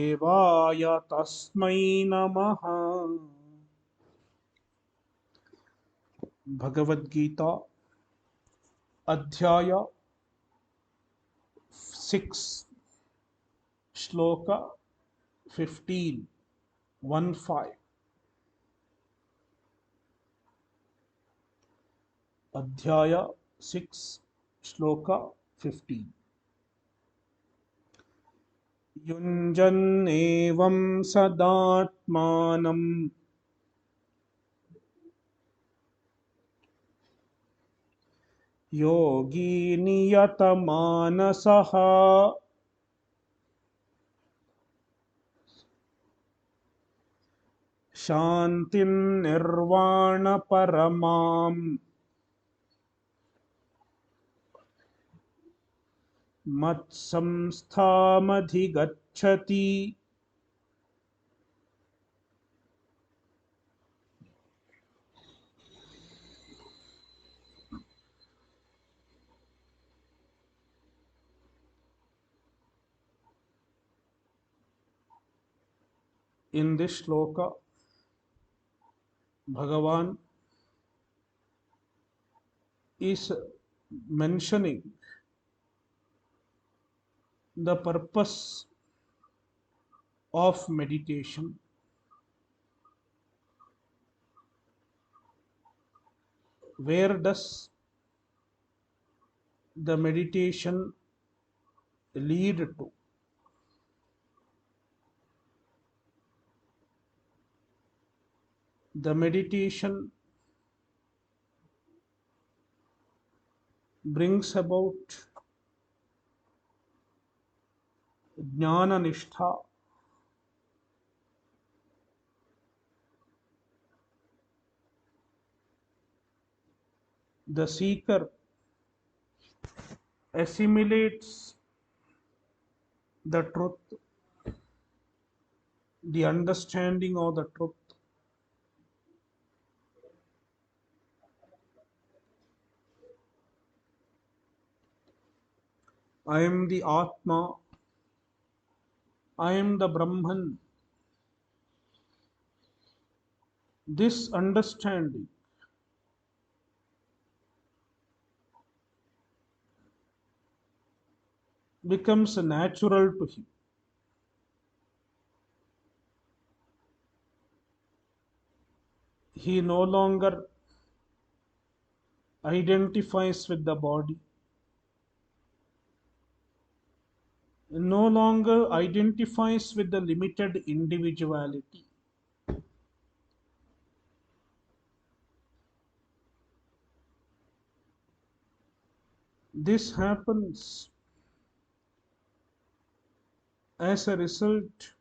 देवाय तस्मै नमः। Bhagavadgita अध्याय 6 Shloka 15 1-5 अध्याय 6 Shloka 15 युञ्जन्नेवं सदात्मानं योगी नियतमानसः शान्तिं निर्वाणपरमां मत्संस्थामधिगच्छति। In this shloka, Bhagavan is mentioning the purpose of meditation. Where does the meditation lead to? The meditation brings about jnana nishtha, the seeker assimilates the truth, the understanding of the truth. I am the Atma, I am the Brahman. This understanding becomes natural to him. He no longer identifies with the body, no longer identifies with the limited individuality. This happens as a result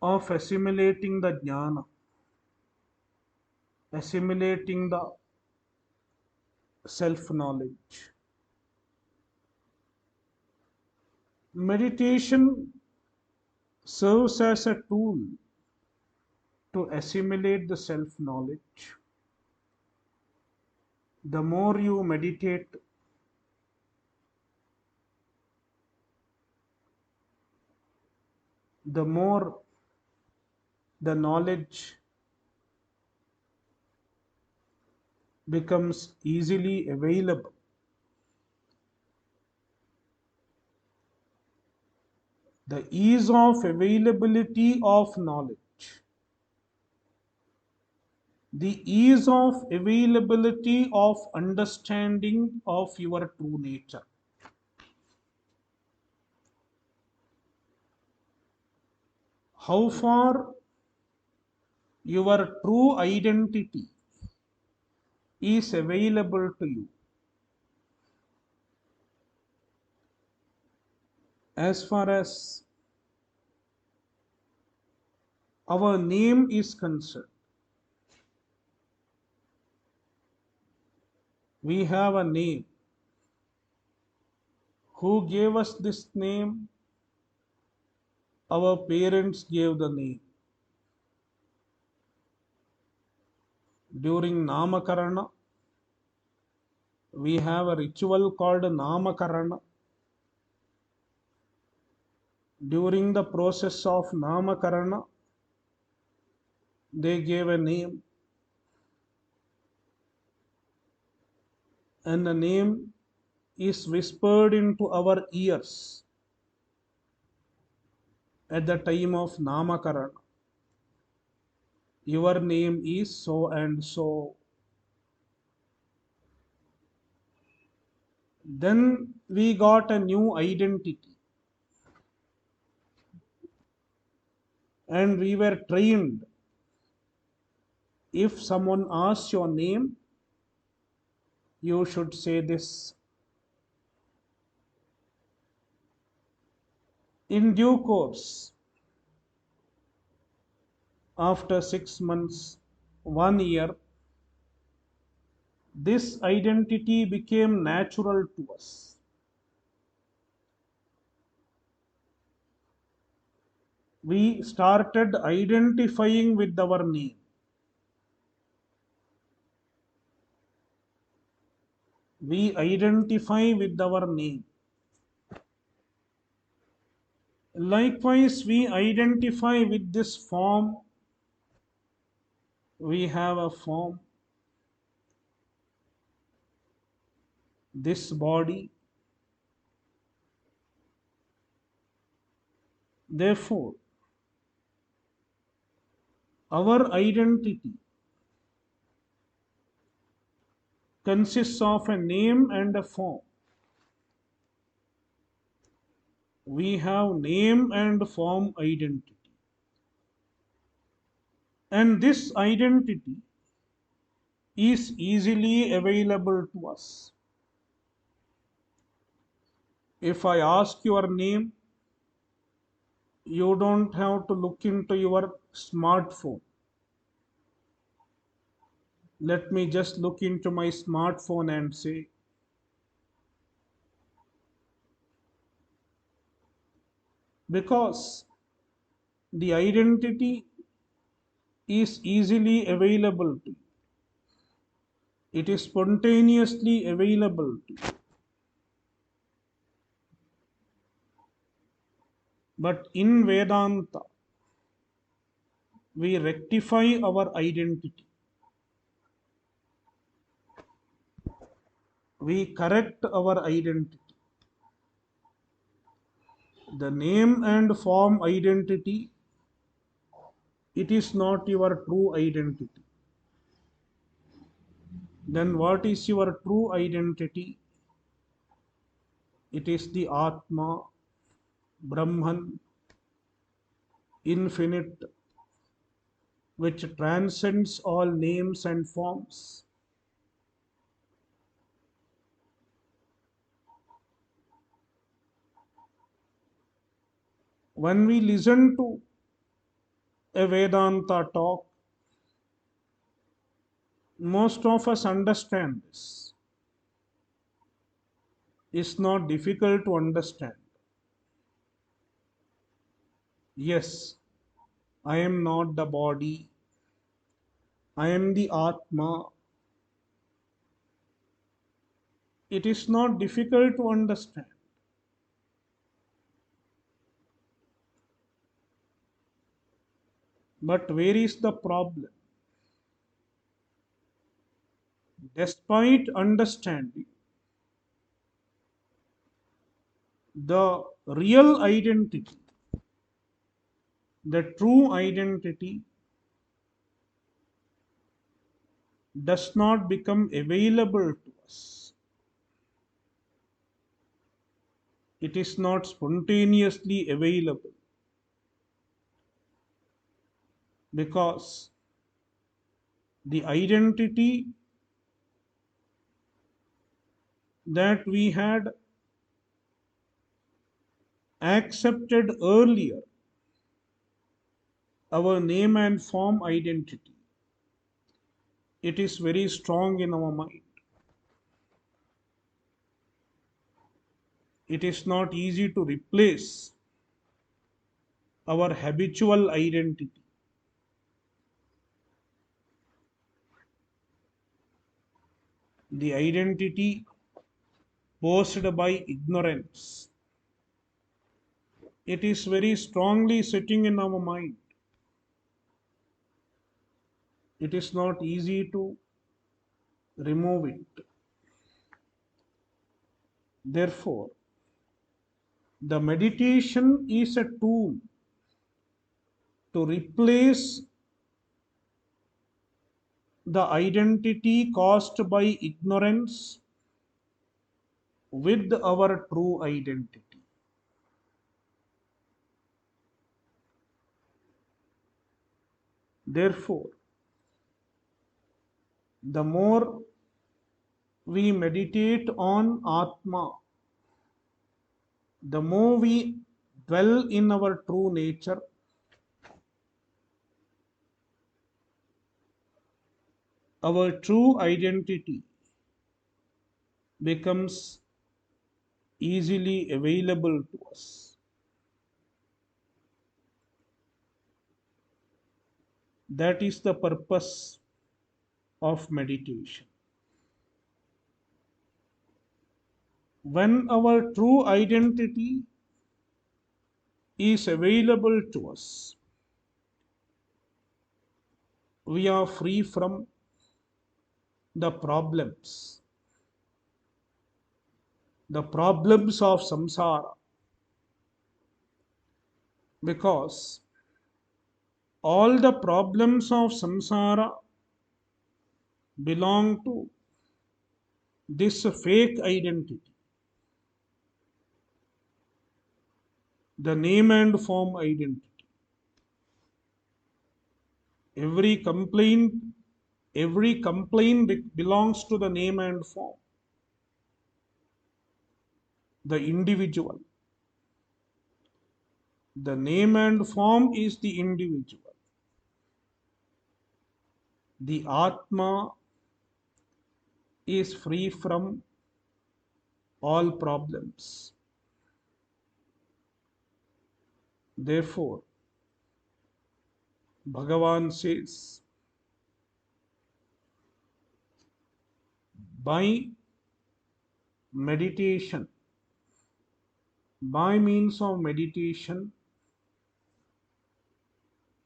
of assimilating the jnana, assimilating the self-knowledge. Meditation serves as a tool to assimilate the self-knowledge. The more you meditate, the more the knowledge becomes easily available. The ease of availability of knowledge, the ease of availability of understanding of your true nature. How far your true identity is available to you. As far as our name is concerned, we have a name. Who gave us this name? Our parents gave the name. During Namakarana, we have a ritual called Namakarana. During the process of Namakarana, they gave a name, and the name is whispered into our ears at the time of Namakarana. Your name is so and so. Then we got a new identity, and we were trained. If someone asks your name, you should say this. In due course, after 6 months, 1 year, this identity became natural to us. We started identifying with our name. We identify with our name. Likewise, we identify with this form. We have a form, this body. Therefore, our identity consists of a name and a form. We have name and form identity. And this identity is easily available to us. If I ask your name, you don't have to look into your smartphone. Let me just look into my smartphone and say, because the identity is easily available to you. It is spontaneously available to you. But in Vedanta, we rectify our identity. We correct our identity. The name and form identity, it is not your true identity. Then what is your true identity? It is the Atma, Brahman, infinite, which transcends all names and forms. When we listen to a Vedanta talk, most of us understand this. It's not difficult to understand. Yes, I am not the body, I am the Atma. It is not difficult to understand. But where is the problem? Despite understanding, the real identity, the true identity, does not become available to us. It is not spontaneously available because the identity that we had accepted earlier, our name and form identity, it is very strong in our mind. It is not easy to replace our habitual identity, the identity posed by ignorance. It is very strongly sitting in our mind. It is not easy to remove it. Therefore, the meditation is a tool to replace the identity caused by ignorance with our true identity. Therefore, the more we meditate on Atma, the more we dwell in our true nature, our true identity becomes easily available to us. That is the purpose of meditation. When our true identity is available to us, we are free from the problems of samsara, because all the problems of samsara belong to this fake identity, the name and form identity. Every complaint, every complaint belongs to the name and form, the individual. The name and form is the individual. The Atma is free from all problems. Therefore, Bhagavan says, by meditation, by means of meditation,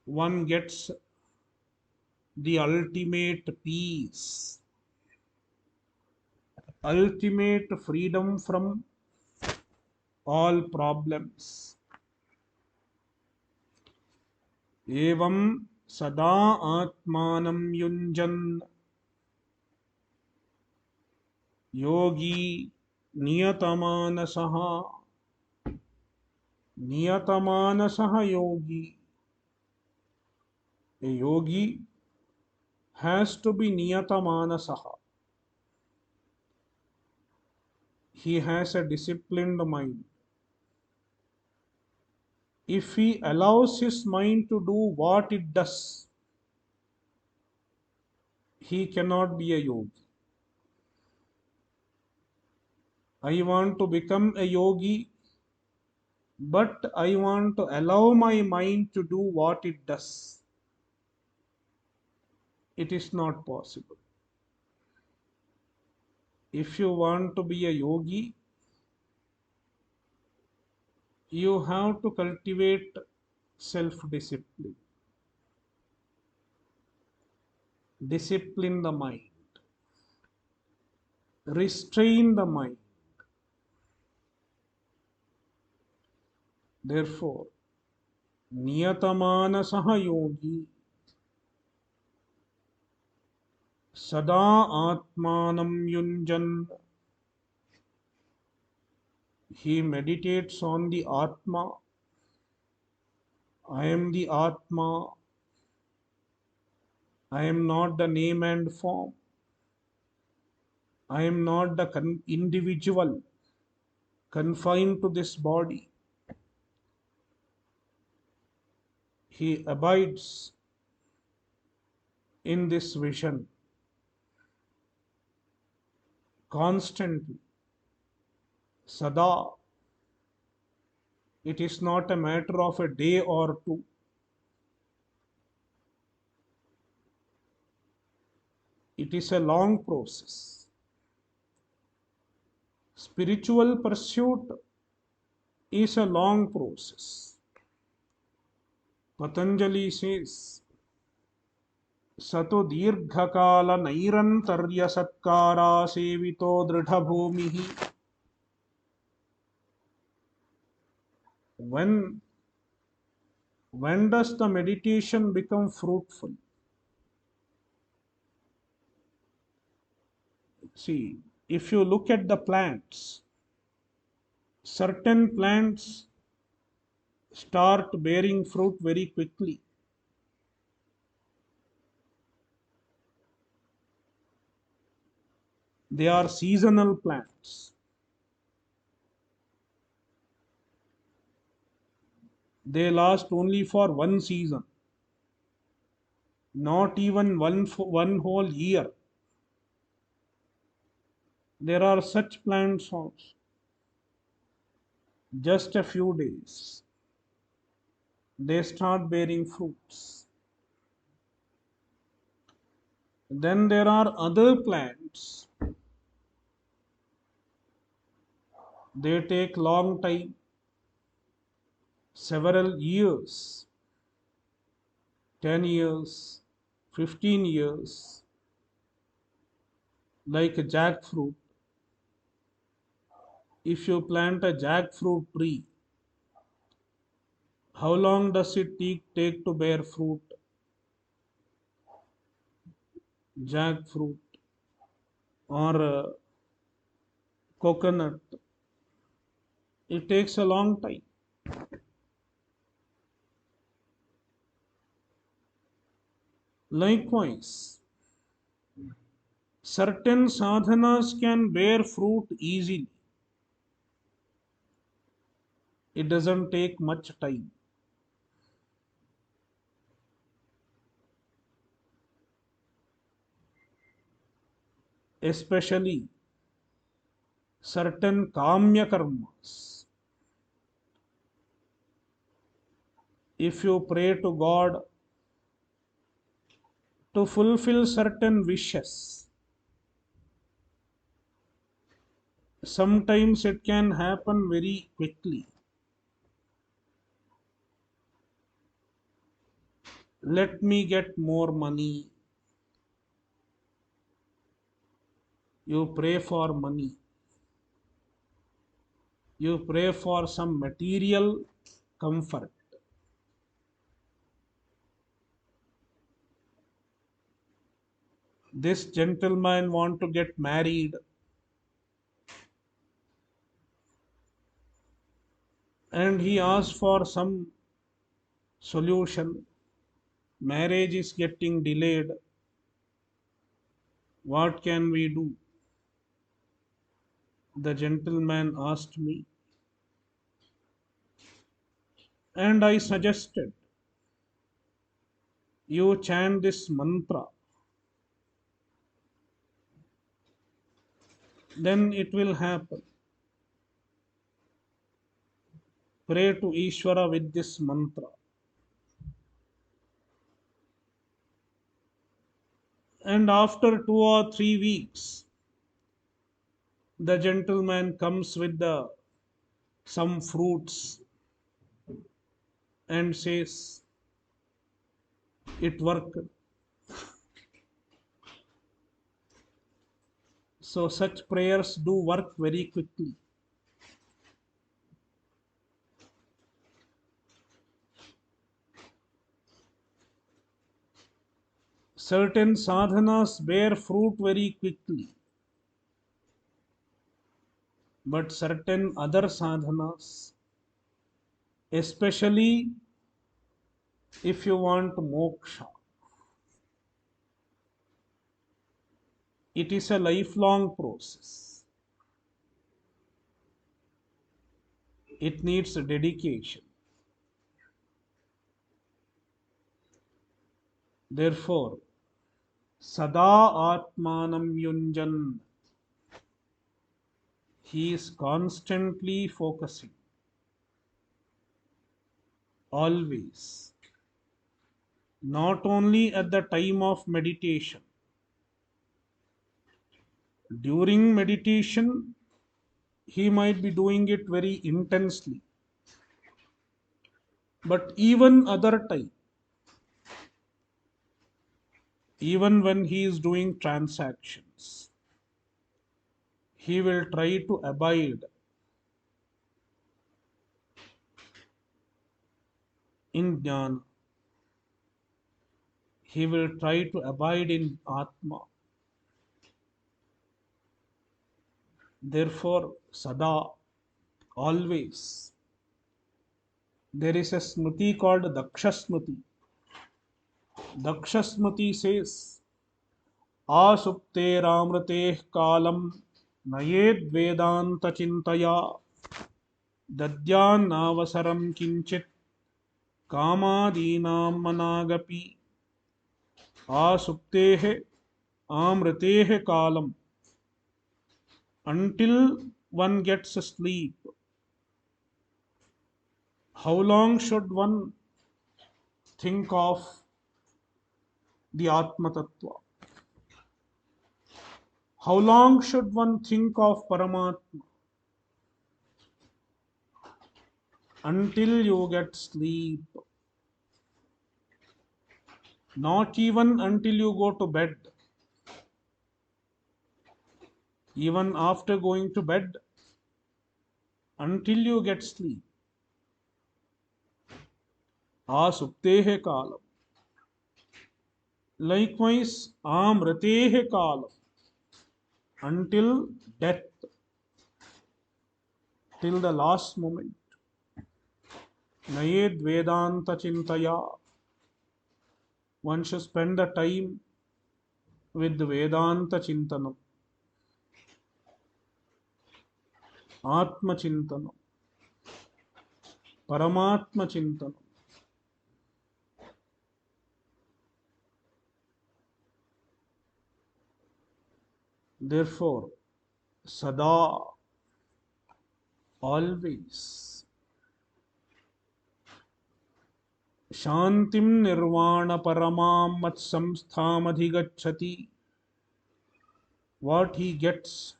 one gets the ultimate peace, ultimate freedom from all problems. एवं सदा आत्मानं युञ्जन् योगी नियतमानसः योगी. A yogi has to be niyatamanasah. He has a disciplined mind. If he allows his mind to do what it does, he cannot be a yogi. I want to become a yogi, but I want to allow my mind to do what it does. It is not possible. If you want to be a yogi, you have to cultivate self-discipline. Discipline the mind. Restrain the mind. Therefore, niyatamanasaha yogi sada atmanam yunjan. He meditates on the Atma. I am the Atma. I am not the name and form. I am not the individual confined to this body. He abides in this vision constantly. Sada. It is not a matter of a day or two. It is a long process. Spiritual pursuit is a long process. Patanjali says, Sato dirghakala nairantarya satkara sevito dridhabhumihi. When when does the meditation become fruitful? See, if you look at the plants, certain plants start bearing fruit very quickly. They are seasonal plants. They last only for one season, not even one whole year. There are such plants also. Just a few days, they start bearing fruits. Then there are other plants. They take long time, several years, 10 years, 15 years, like a jackfruit. If you plant a jackfruit tree, how long does it take to bear fruit? Jackfruit or coconut, it takes a long time. Likewise, certain sadhanas can bear fruit easily. It doesn't take much time. Especially certain kamya karmas. If you pray to God to fulfill certain wishes, sometimes it can happen very quickly. Let me get more money. You pray for money. You pray for some material comfort. This gentleman want to get married and he asks for some solution. Marriage is getting delayed. What can we do? The gentleman asked me, and I suggested you chant this mantra, then it will happen. Pray to Ishvara with this mantra. And after 2 or 3 weeks, the gentleman comes with some fruits and says, it worked. So such prayers do work very quickly. Certain sadhanas bear fruit very quickly, but certain other sadhanas, especially if you want moksha, it is a lifelong process. It needs dedication. Therefore, sada atmanam yunjan, he is constantly focusing, always, not only at the time of meditation. During meditation, he might be doing it very intensely. But even other time, even when he is doing transactions, he will try to abide in jnana. He will try to abide in atma. Therefore, sada, always. There is a smriti called Daksha Smriti. Daksha Smriti says, Asupteramrteh kalam nayed vedanta chintaya dadyannavasaram kinchit कामादीनां मनागपि आसुप्तेः amriteः kalam. Until one gets sleep, how long should one think of the Atma Tattva? How long should one think of Paramatma? Until you get sleep. Not even until you go to bed. Even after going to bed, until you get sleep. Asuptehe kalam. Likewise, amratehe kalam. Until death, till the last moment. Nayed Vedanta Chintaya. One should spend the time with Vedanta Chintanam, Atma Chintanam, Paramatma Chintanam. Therefore, Sada, always, Shantim Nirvana Paramam Mat Samstham Adhigachati. What he gets,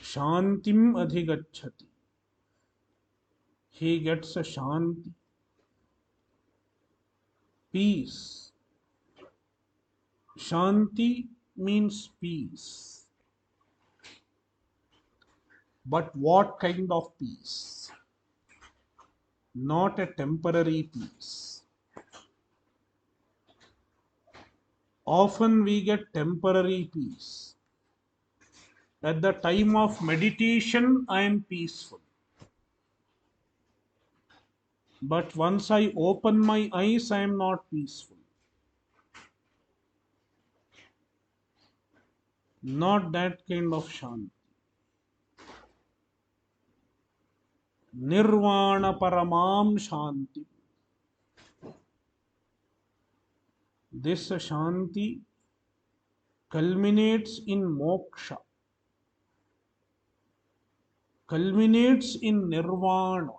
Shantim Adhigachati. He gets a Shanti, peace. Shanti means peace. But what kind of peace? Not a temporary peace. Often we get temporary peace. At the time of meditation, I am peaceful. But once I open my eyes, I am not peaceful. Not that kind of shanti. Nirvana paramam shanti. This shanti culminates in moksha, culminates in nirvana.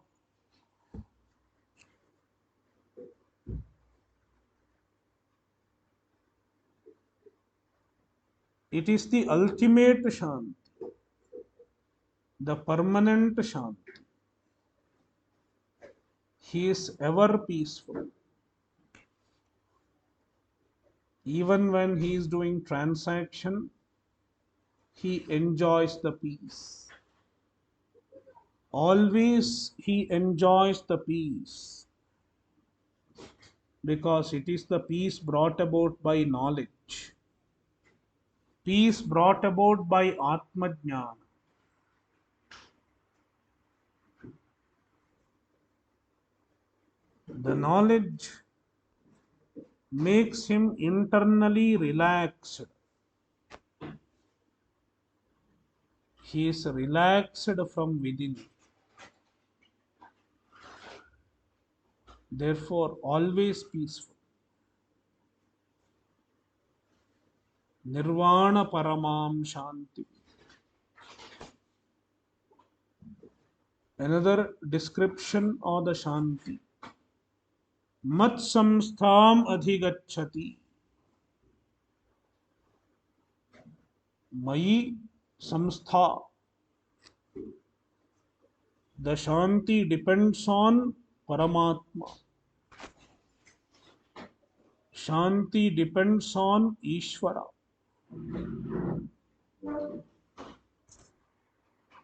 It is the ultimate shanti, the permanent shanti. He is ever peaceful. Even when he is doing transaction, he enjoys the peace. Always he enjoys the peace because it is the peace brought about by knowledge, peace brought about by Atma Jnana. The knowledge makes him internally relaxed. He is relaxed from within. Therefore, always peaceful. Nirvana Paramam Shanti. Another description of the Shanti. Mat samstham adhigachati. Mayi samstha. The Shanti depends on Paramatma. Shanti depends on Ishvara.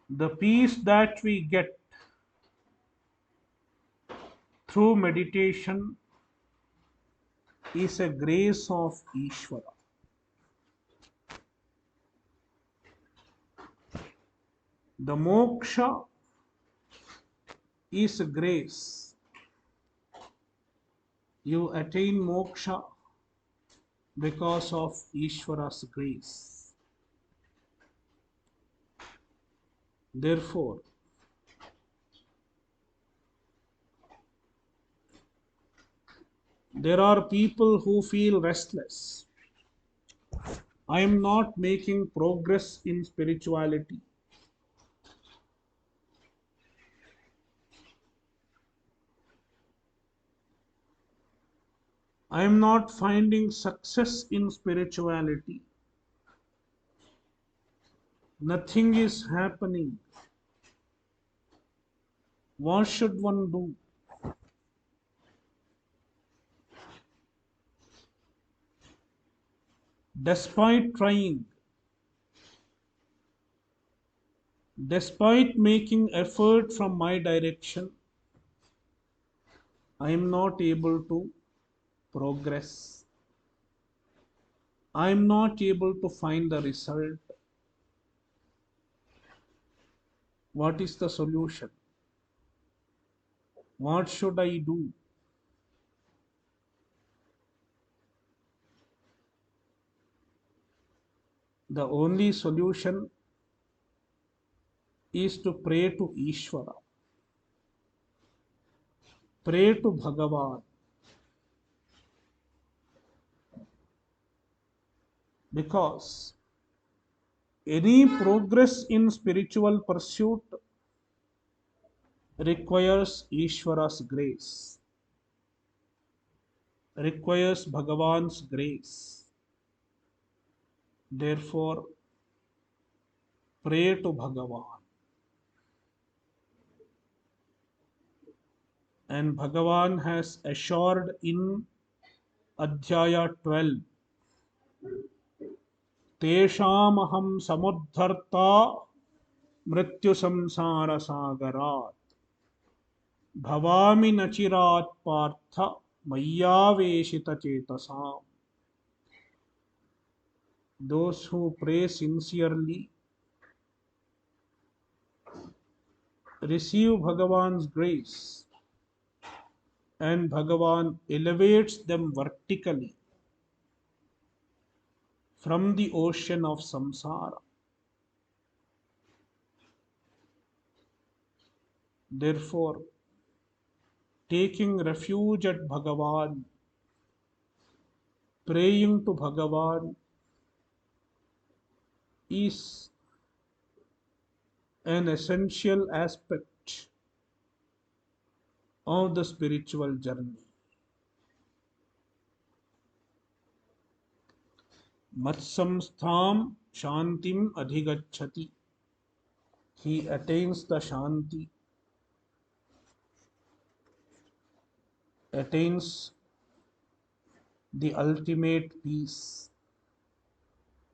The peace that we get through meditation is a grace of Ishvara. The moksha is a grace. You attain moksha because of Ishvara's grace. Therefore, there are people who feel restless. I am not making progress in spirituality. I am not finding success in spirituality. Nothing is happening. What should one do? Despite trying, despite making effort from my direction, I am not able to progress. I am not able to find the result. What is the solution? What should I do? The only solution is to pray to Ishvara, pray to Bhagavan, because any progress in spiritual pursuit requires Ishvara's grace, requires Bhagavan's grace. Therefore, pray to Bhagavan. And Bhagavan has assured in Adhyaya 12, Teshamaham samuddharta mrityu samsara sagarat bhavami nachirat partha mayyaveshita chetasam. Those who pray sincerely receive Bhagavan's grace, and Bhagavan elevates them vertically from the ocean of samsara. Therefore, taking refuge at Bhagavan, praying to Bhagavan is an essential aspect of the spiritual journey. Matsamstham shantim adhigacchati. He attains the shanti, attains the ultimate peace,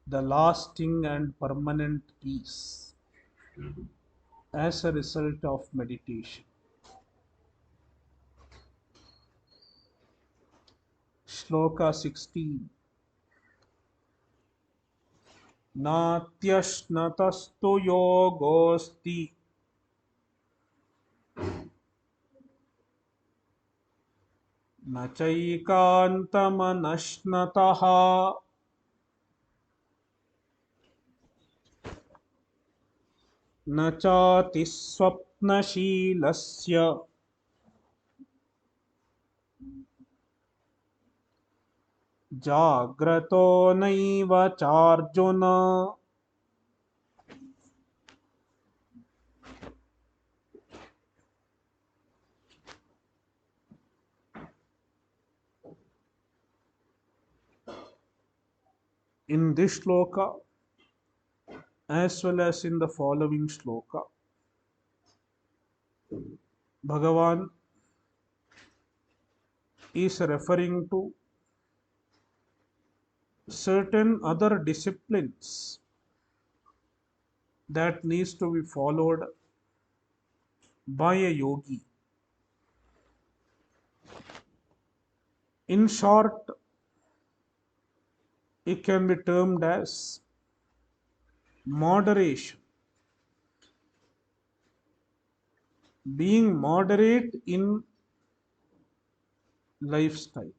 the lasting and permanent peace as a result of meditation. Shloka 16. Natyashnatastu yogosti न चैकान्तमनश्नतः न चातिस्वप्नशीलस्य जाग्रतो नैव चार्जुन. In this shloka, as well as in the following shloka, Bhagavan is referring to certain other disciplines that needs to be followed by a yogi. In short, it can be termed as moderation. Being moderate in lifestyle,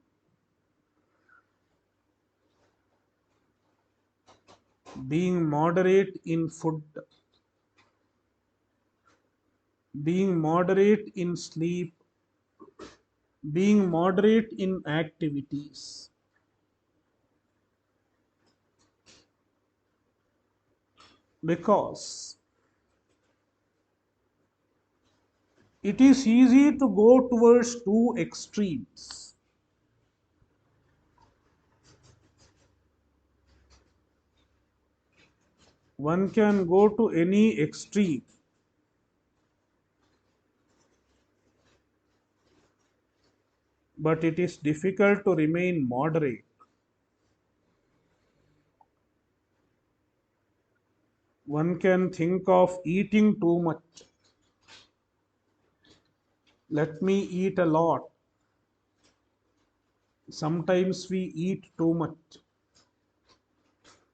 being moderate in food, being moderate in sleep, being moderate in activities. Because it is easy to go towards two extremes. One can go to any extreme, but it is difficult to remain moderate. One can think of eating too much. Let me eat a lot. Sometimes we eat too much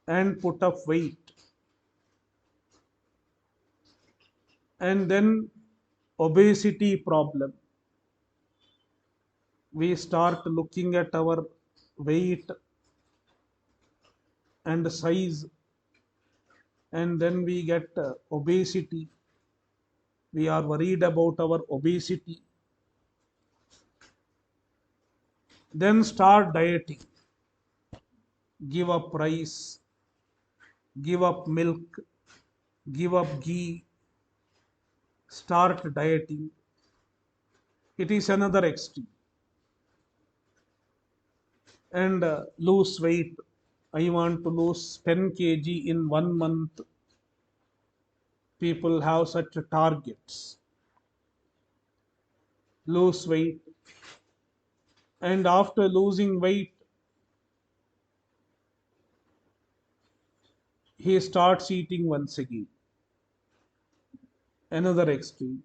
and put up weight. And then obesity problem. We start looking at our weight and size, and then we get obesity. We are worried about our obesity. Then start dieting. Give up rice, give up milk, give up ghee, start dieting. It is another extreme. And lose weight. I want to lose 10 kg in 1 month. People have such targets. Lose weight. And after losing weight, he starts eating once again. Another extreme.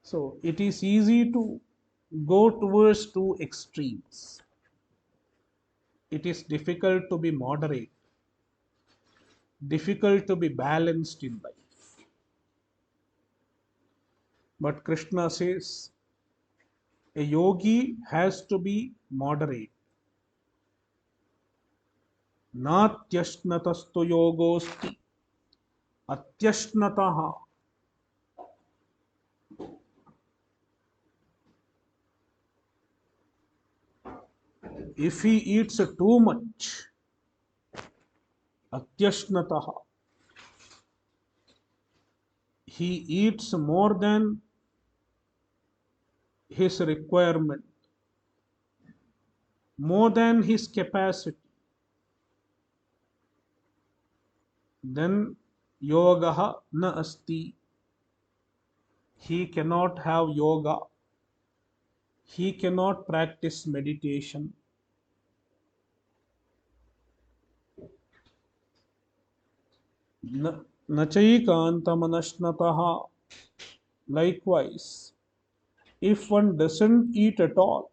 So it is easy to go towards two extremes. It is difficult to be moderate, difficult to be balanced in life. But Krishna says a yogi has to be moderate. Natyashnatastu yogosti atyashnataha. If he eats too much, atyashnataha, he eats more than his requirement, more than his capacity, then yogaha na asti. He cannot have yoga. He cannot practice meditation. Nachaikantamanashnataha. Likewise, if one doesn't eat at all,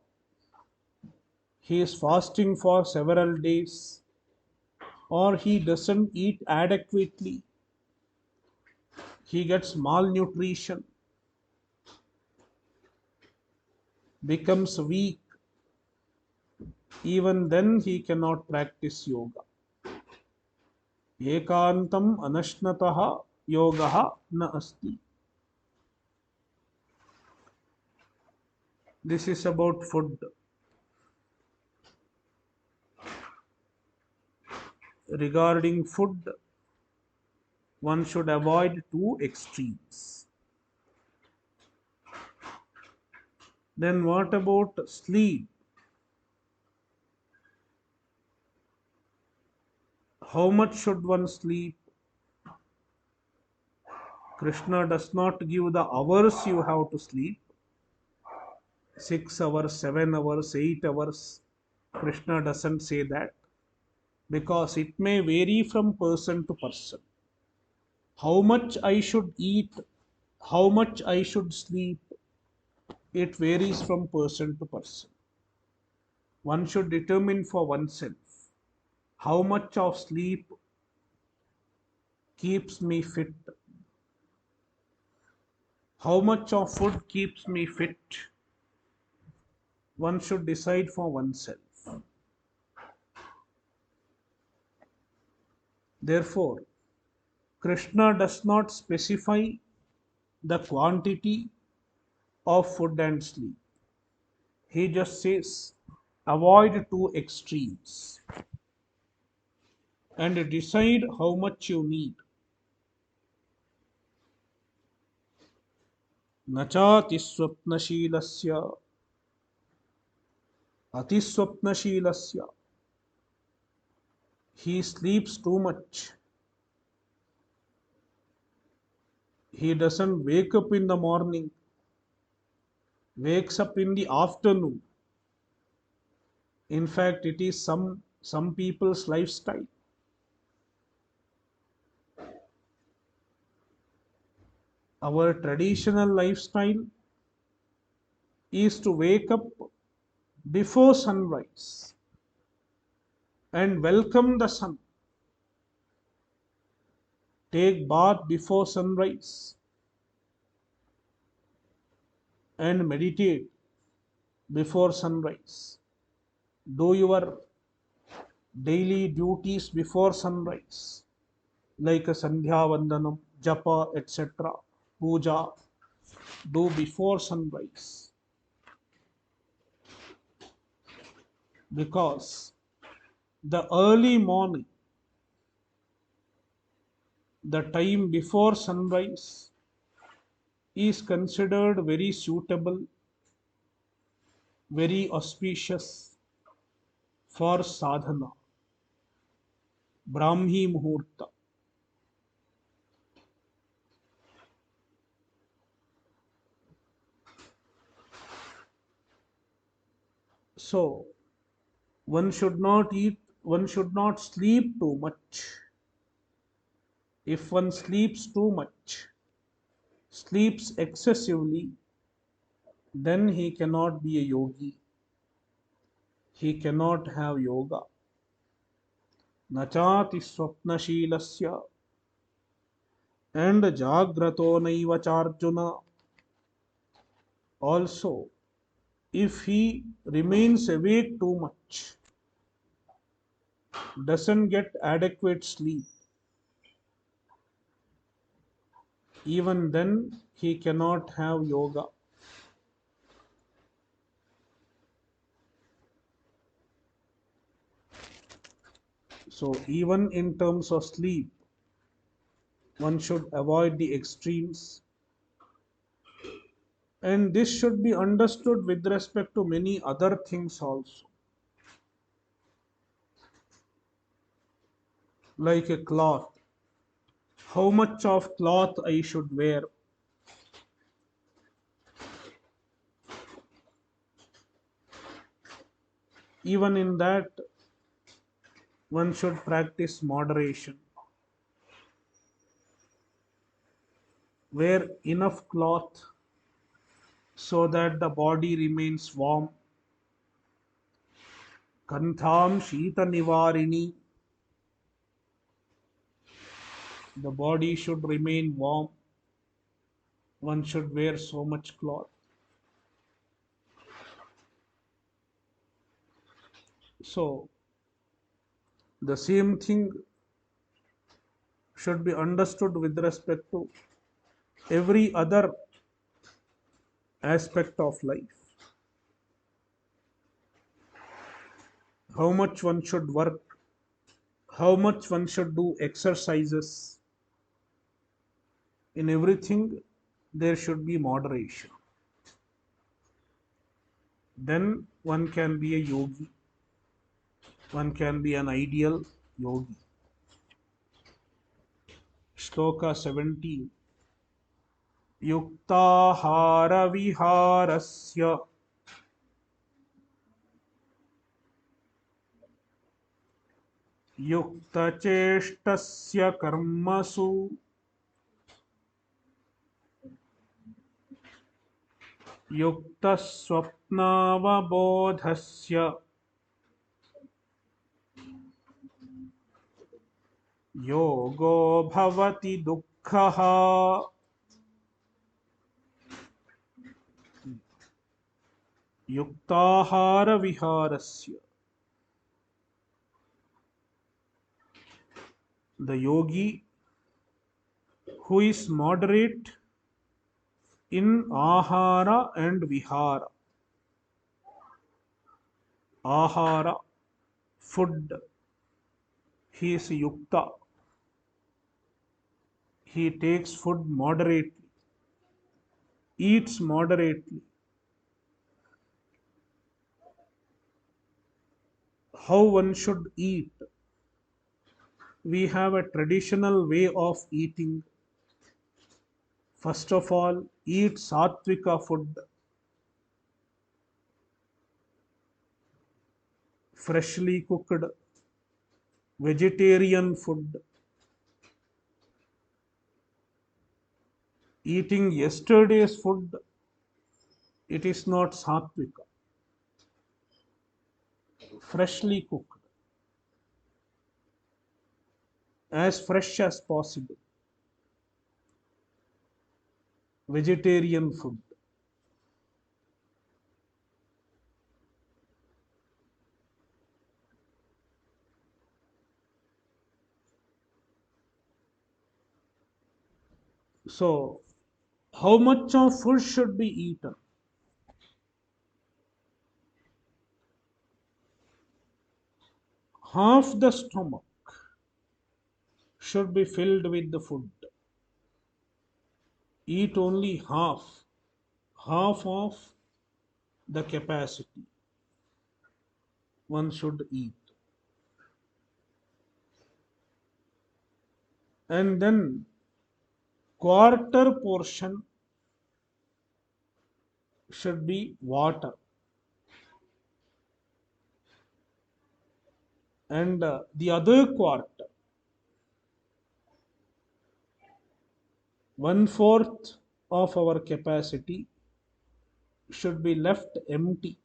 he is fasting for several days, or he doesn't eat adequately, he gets malnutrition, becomes weak, even then he cannot practice yoga. Ekantam anashnataha yogaha na asti. This is about food. Regarding food, one should avoid two extremes. Then what about sleep? How much should one sleep? Krishna does not give the hours you have to sleep. 6 hours, 7 hours, 8 hours. Krishna doesn't say that because it may vary from person to person. How much I should eat, how much I should sleep, it varies from person to person. One should determine for oneself how much of sleep keeps me fit, how much of food keeps me fit. One should decide for oneself. Therefore, Krishna does not specify the quantity of food and sleep. He just says, avoid two extremes and decide how much you need. नचातिस्वप्नशीलस्य अतिस्वप्नशीलस्य. He sleeps too much. He doesn't wake up in the morning, wakes up in the afternoon. In fact, it is some people's lifestyle. Our traditional lifestyle is to wake up before sunrise and welcome the sun. Take bath before sunrise and meditate before sunrise. Do your daily duties before sunrise, like a Sandhya Vandanam, Japa, etc., Puja, do before sunrise. Because the early morning, the time before sunrise, is considered very suitable, very auspicious for sadhana, Brahmi Muhurta. So, one should not eat, one should not sleep too much. If one sleeps too much, sleeps excessively, then he cannot be a yogi. He cannot have yoga. Nachati swapnashilasya and jagrato naiva charjuna. Also, if he remains awake too much, doesn't get adequate sleep, even then he cannot have yoga. So, even in terms of sleep, one should avoid the extremes. And this should be understood with respect to many other things also, like a cloth. How much of cloth I should wear? Even in that, one should practice moderation. Wear enough cloth so that the body remains warm. Kantham Shita Nivarini. The body should remain warm. One should wear so much cloth. So, the same thing should be understood with respect to every other aspect of life. How much one should work, how much one should do exercises. In everything, there should be moderation. Then one can be a yogi, one can be an ideal yogi. Shloka 17. Yuktahara viharasya युक्तचेष्टस्य कर्मसु युक्तस्वप्नावबोधस्य योगो भवति दुःखः. युक्ताहारविहारस्य. The yogi who is moderate in ahara and vihara. Ahara, food. He is yukta. He takes food moderately, eats moderately. How one should eat? We have a traditional way of eating. First of all, eat sattvika food, freshly cooked, vegetarian food. Eating yesterday's food, it is not sattvika. Freshly cooked, as fresh as possible. Vegetarian food. So, how much of food should be eaten? Half the stomach should be filled with the food. Eat only half of the capacity one should eat. And then quarter portion should be water. And the other quarter, one fourth of our capacity should be left empty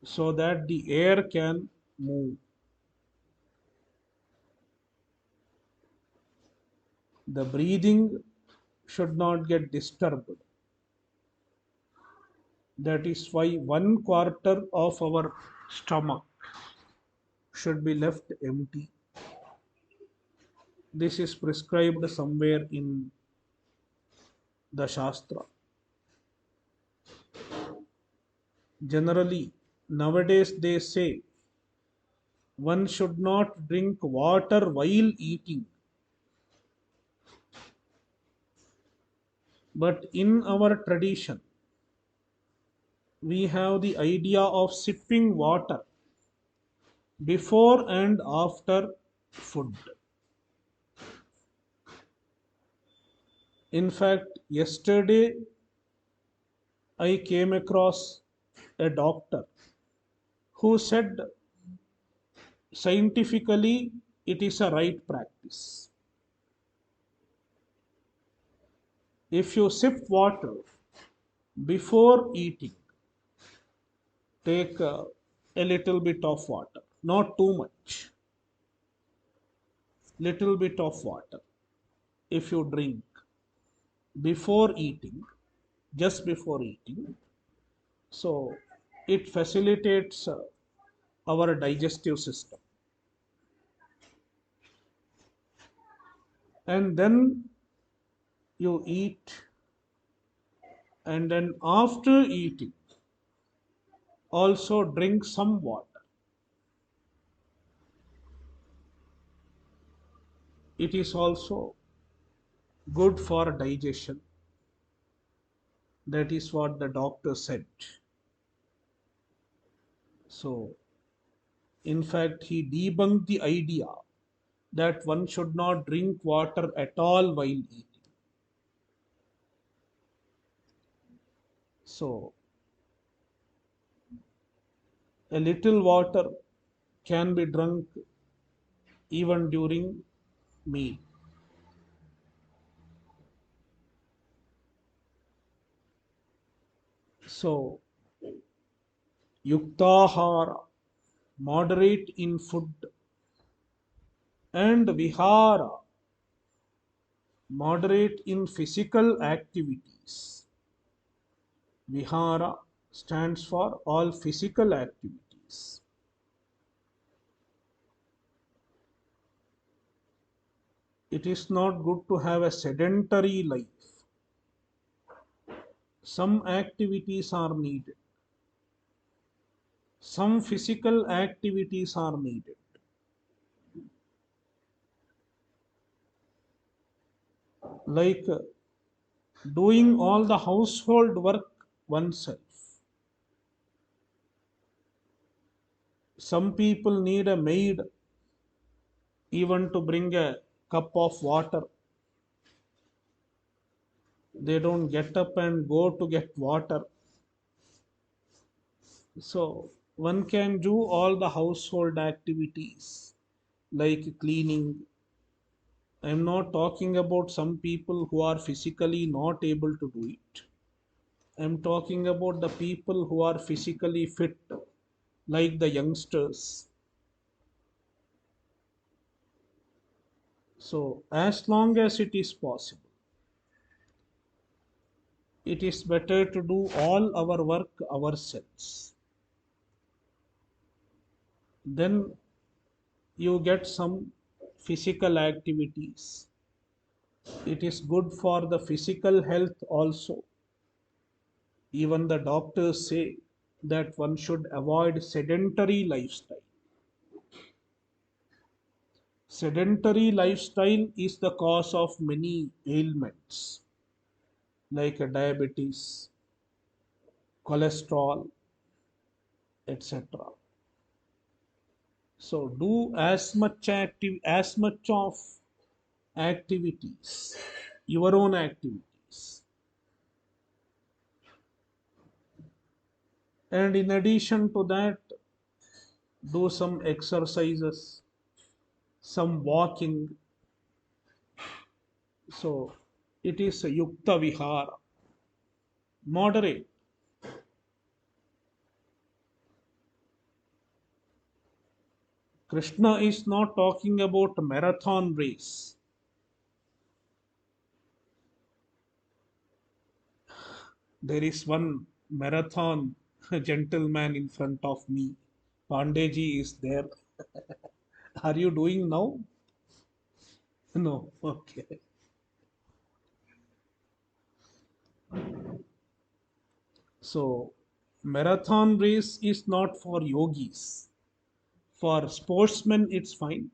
so that the air can move. The breathing should not get disturbed. That is why one quarter of our stomach should be left empty. This is prescribed somewhere in the Shastra. Generally, nowadays they say one should not drink water while eating. But in our tradition, we have the idea of sipping water before and after food. In fact, yesterday I came across a doctor who said scientifically it is a right practice. If you sip water before eating, take a little bit of water, not too much, little bit of water. If you drink before eating, just before eating, so it facilitates our digestive system. And then you eat, and then after eating, also drink some water. It is also good for digestion. That is what the doctor said. So, in fact, he debunked the idea that one should not drink water at all while eating. So, a little water can be drunk even during meal. So, yuktahara, moderate in food, and vihara, moderate in physical activities. Vihara stands for all physical activities. It is not good to have a sedentary life. Some activities are needed. Some physical activities are needed. Like doing all the household work oneself. Some people need a maid even to bring a cup of water. They don't get up and go to get water. So one can do all the household activities like cleaning. I'm not talking about some people who are physically not able to do it. I'm talking about the people who are physically fit, like the youngsters. So, as long as it is possible, it is better to do all our work ourselves. Then you get some physical activities. It is good for the physical health also. Even the doctors say that one should avoid sedentary lifestyle. Sedentary lifestyle is the cause of many ailments like diabetes, cholesterol, etc. So do as much of activities, your own activities. And in addition to that, do some exercises, some walking. So it is a yukta vihara, moderate. Krishna is not talking about marathon race. There is one marathon gentleman in front of me. Pandeji is there. Are you doing now? No. Okay. So, marathon race is not for yogis. For sportsmen, it's fine.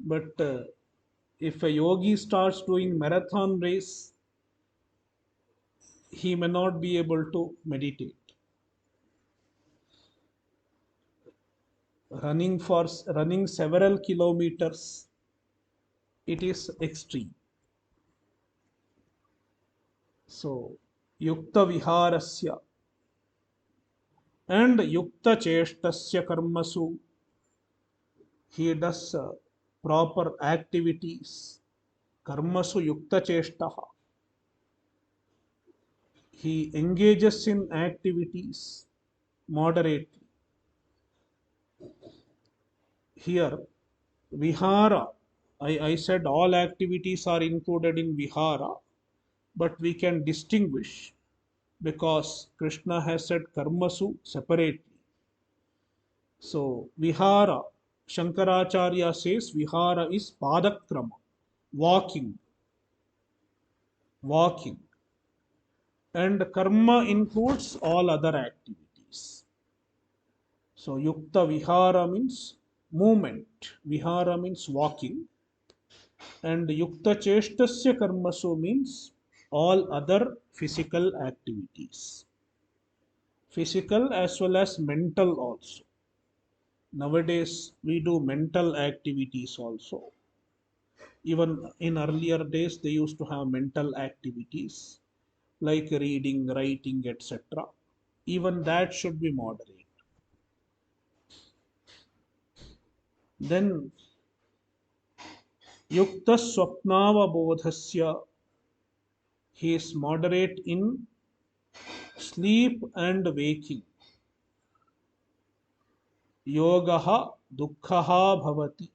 But if a yogi starts doing marathon race, he may not be able to meditate. Running several kilometers, it is extreme. So, yukta viharasya and yukta cheshtasya karmasu, he does proper activities. Karmasu yukta cheshtaha, he engages in activities moderately. Here, vihara, I said all activities are included in vihara, but we can distinguish because Krishna has said karmasu separately. So, vihara, Shankaracharya says vihara is padakrama, walking, walking. And karma includes all other activities. So, yukta vihara means movement, vihara means walking, and yukta cheshtasya karmasu means all other physical activities. Physical as well as mental also. Nowadays, we do mental activities also. Even in earlier days, they used to have mental activities like reading, writing, etc. Even that should be moderate. Then yukta swapnavabodhasya, he is moderate in sleep and waking. Yogaha dukkhaha bhavati.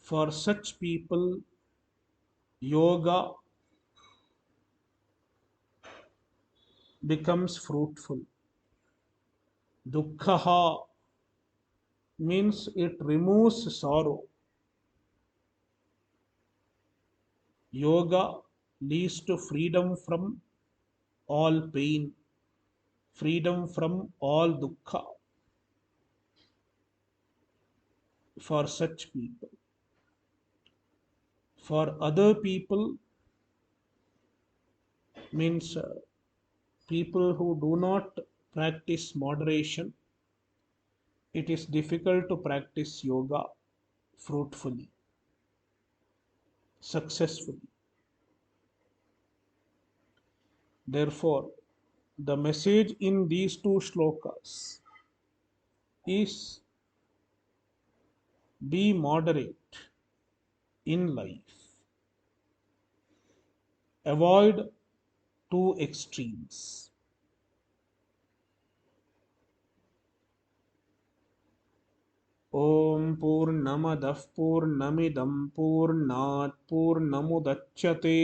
For such people, yoga becomes fruitful. Dukkhaha means it removes sorrow. Yoga leads to freedom from all pain, freedom from all dukkha for such people. For other people means people who do not practice moderation, it is difficult to practice yoga fruitfully, successfully. Therefore, the message in these two shlokas is be moderate in life, avoid two extremes. ॐ पूर्णमदः पूर्णमिदं पूर्णात् पूर्णमुदच्यते